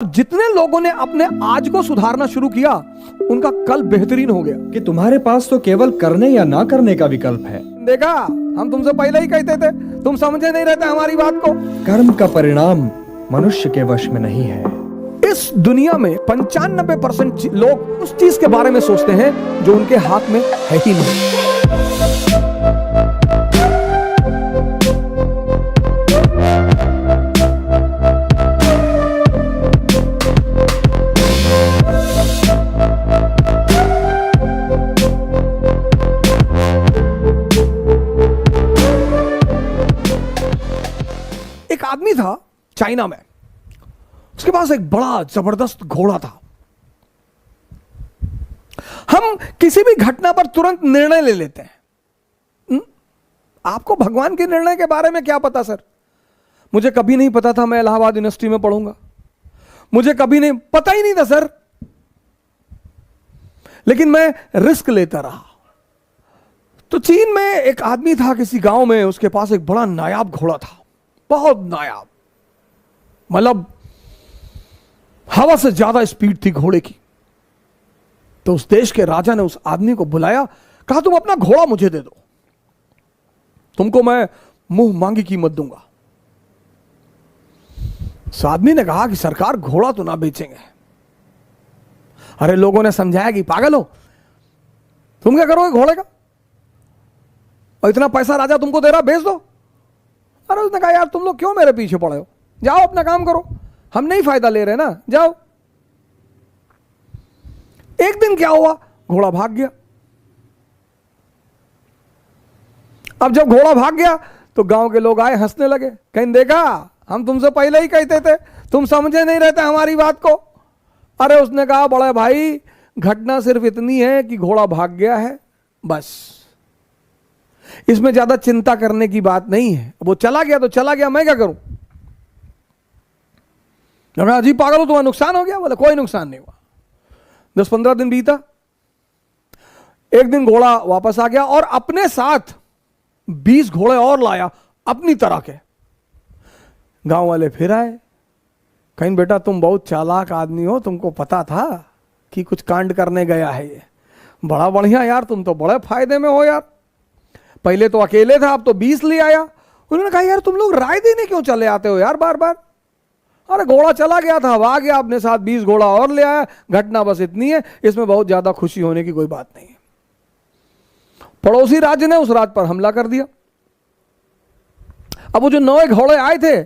जितने लोगों ने अपने आज को सुधारना शुरू किया उनका कल बेहतरीन हो गया। कि तुम्हारे पास तो केवल करने या ना करने का विकल्प है। देखा, हम तुमसे पहले ही कहते थे, तुम समझे नहीं रहते हमारी बात को। कर्म का परिणाम मनुष्य के वश में नहीं है। इस दुनिया में 95% लोग उस चीज के बारे में सोचते हैं जो उनके हाथ में है ही नहीं। एक आदमी था चाइना में, उसके पास एक बड़ा जबरदस्त घोड़ा था। हम किसी भी घटना पर तुरंत निर्णय ले लेते हैं। आपको भगवान के निर्णय के बारे में क्या पता सर? मुझे कभी नहीं पता था मैं इलाहाबाद यूनिवर्सिटी में पढ़ूंगा, मुझे कभी नहीं पता ही नहीं था सर, लेकिन मैं रिस्क लेता रहा। तो चीन में एक आदमी था किसी गांव में, उसके पास एक बड़ा नायाब घोड़ा था, बहुत नायाब, मतलब हवा से ज्यादा स्पीड थी घोड़े की। तो उस देश के राजा ने उस आदमी को बुलाया, कहा तुम अपना घोड़ा मुझे दे दो, तुमको मैं मुंह मांगी कीमत दूंगा। उस आदमी ने कहा कि सरकार घोड़ा तो ना बेचेंगे। अरे लोगों ने समझाया कि पागल हो, तुम क्या करोगे घोड़े का, और इतना पैसा राजा तुमको दे रहा, बेच दो। अरे उसने कहा यार तुम लोग क्यों मेरे पीछे पड़े हो, जाओ अपना काम करो, हम नहीं फायदा ले रहे ना, जाओ। एक दिन क्या हुआ, घोड़ा भाग गया। अब जब घोड़ा भाग गया तो गांव के लोग आए, हंसने लगे, कहीं देखा हम तुमसे पहले ही कहते थे, तुम समझे नहीं रहते हमारी बात को। अरे उसने कहा बड़े भाई, घटना सिर्फ इतनी है कि घोड़ा भाग गया है, बस, इसमें ज्यादा चिंता करने की बात नहीं है। वो चला गया तो चला गया, मैं क्या करूं। अजी पागल हो, तुम्हारा नुकसान हो गया? बोले कोई नुकसान नहीं हुआ। 10-15 दिन बीता, एक दिन घोड़ा वापस आ गया और अपने साथ 20 घोड़े और लाया अपनी तरह के। गांव वाले फिर आए, कहीं बेटा तुम बहुत चालाक आदमी हो, तुमको पता था कि कुछ कांड करने गया है ये, बड़ा बढ़िया यार, तुम तो बड़े फायदे में हो यार, पहले तो अकेले था अब तो 20 ले आया। उन्होंने कहा यार तुम लोग राय देने क्यों चले आते हो यार बार बार। अरे घोड़ा चला गया था, अब आ गया, अपने साथ 20 घोड़ा और ले आया, घटना बस इतनी है, इसमें बहुत ज्यादा खुशी होने की कोई बात नहीं है। पड़ोसी राज्य ने उस राज्य पर हमला कर दिया। अब वो जो 9 घोड़े आए थे,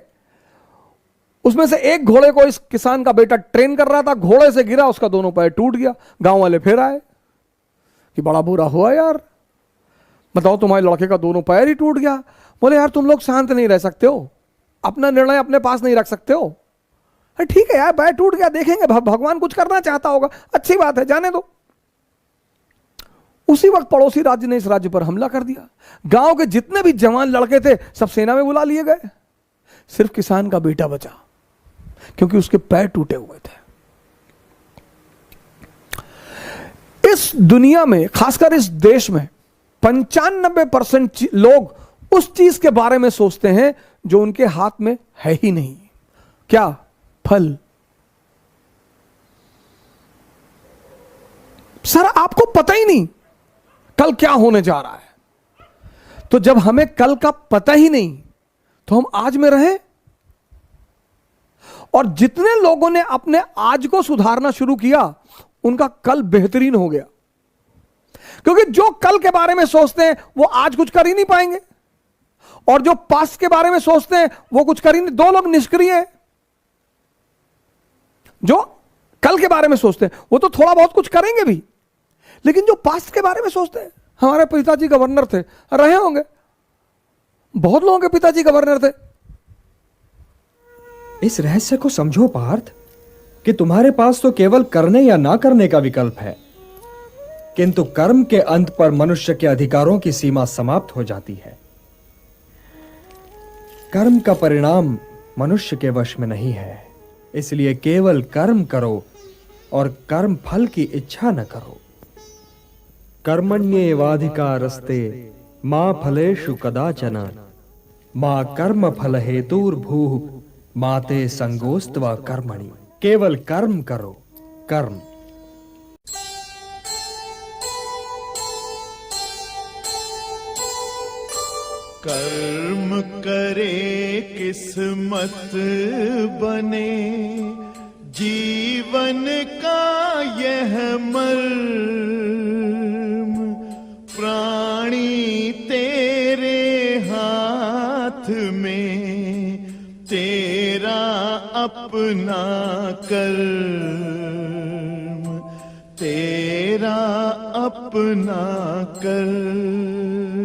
उसमें से एक घोड़े को इस किसान का बेटा ट्रेन कर रहा था, घोड़े से गिरा, उसका दोनों पैर टूट गया। गांव वाले फिर आए कि बड़ा बुरा हुआ यार, बताओ तुम्हारे लड़के का दोनों पैर ही टूट गया। बोले यार तुम लोग शांत नहीं रह सकते हो, अपना निर्णय अपने पास नहीं रख सकते हो। अरे ठीक है यार, पैर टूट गया, देखेंगे भगवान कुछ करना चाहता होगा, अच्छी बात है, जाने दो। उसी वक्त पड़ोसी राज्य ने इस राज्य पर हमला कर दिया। गांव के जितने भी जवान लड़के थे सब सेना में बुला लिए गए, सिर्फ किसान का बेटा बचा, क्योंकि उसके पैर टूटे हुए थे। इस दुनिया में, खासकर इस देश में, 95% लोग उस चीज के बारे में सोचते हैं जो उनके हाथ में है ही नहीं। क्या? फल। सर आपको पता ही नहीं कल क्या होने जा रहा है, तो जब हमें कल का पता ही नहीं तो हम आज में रहें। और जितने लोगों ने अपने आज को सुधारना शुरू किया उनका कल बेहतरीन हो गया, क्योंकि जो कल के बारे में सोचते हैं वो आज कुछ कर ही नहीं पाएंगे, और जो पास्ट के बारे में सोचते हैं वो कुछ कर ही नहीं। 2 लोग निष्क्रिय हैं। जो कल के बारे में सोचते हैं वो तो थोड़ा बहुत कुछ करेंगे भी, लेकिन जो पास्ट के बारे में सोचते हैं, हमारे पिताजी गवर्नर थे, रहे होंगे, बहुत लोगों के पिताजी गवर्नर थे। इस रहस्य को समझो पार्थ, कि तुम्हारे पास तो केवल करने या ना करने का विकल्प है, किंतु कर्म के अंत पर मनुष्य के अधिकारों की सीमा समाप्त हो जाती है। कर्म का परिणाम मनुष्य के वश में नहीं है, इसलिए केवल कर्म करो और कर्म फल की इच्छा न करो। कर्मण्येवाधिकारस्ते मा फलेषु कदाचन मां कर्म फल हेतुर्भूः माते संगोस्त्वा कर्मणि। केवल कर्म करो, कर्म। कर्म करे किस्मत बने, जीवन का यह मर्म। प्राणी तेरे हाथ में, तेरा अपना कर्म, तेरा अपना कर्म।